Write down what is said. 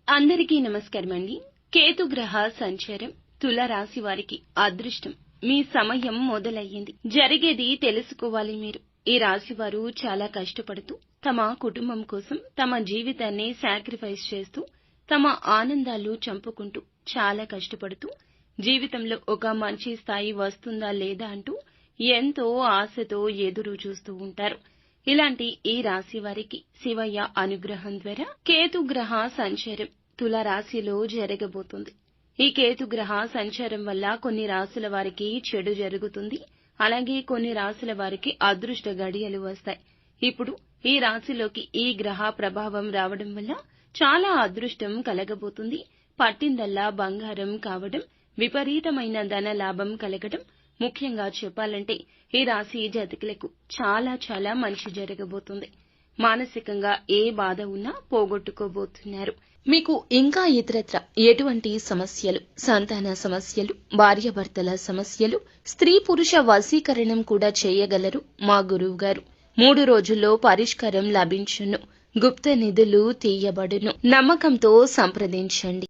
అందరికీ నమస్కారం అండి. కేతుగ్రహ సంచారం తుల రాశి వారికి అదృష్టం. మీ సమయం మొదలయ్యింది. జరిగేది తెలుసుకోవాలి మీరు. ఈ రాశి వారు చాలా కష్టపడుతూ తమ కుటుంబం కోసం తమ జీవితాన్ని సాక్రిఫైస్ చేస్తూ తమ ఆనందాలు చంపుకుంటూ చాలా కష్టపడుతూ జీవితంలో ఒక మంచి స్థాయి వస్తుందా లేదా అంటూ ఎంతో ఆశతో ఎదురు చూస్తూ ఉంటారు. ఇలాంటి ఈ రాశి వారికి శివయ్య అనుగ్రహం ద్వారా కేతుగ్రహ సంచారం తుల రాశిలో జరగబోతుంది. ఈ కేతుగ్రహ సంచారం వల్ల కొన్ని రాశుల వారికి చెడు జరుగుతుంది. అలాగే కొన్ని రాశుల వారికి అదృష్ట గడియలు వస్తాయి. ఇప్పుడు ఈ రాశిలోకి ఈ గ్రహ ప్రభావం రావడం వల్ల చాలా అదృష్టం కలగబోతుంది. పట్టిందల్లా బంగారం కావడం, విపరీతమైన ధన లాభం కలగడం, ముఖ్యంగా చెప్పాలంటే ఈ రాశి జాతకులకు చాలా చాలా మంచి జరగబోతుంది. మానసికంగా ఏ బాధ ఉన్నా పోగొట్టుకోబోతున్నారు. మీకు ఇంకా ఇతరత్ర ఎటువంటి సమస్యలు, సంతాన సమస్యలు, భార్యాభర్తల సమస్యలు, స్త్రీ పురుష వశీకరణం కూడా చేయగలరు మా గురువు గారు. 3 రోజుల్లో పరిష్కారం లభించును. గుప్త నిధులు తీయబడును. నమ్మకంతో సంప్రదించండి.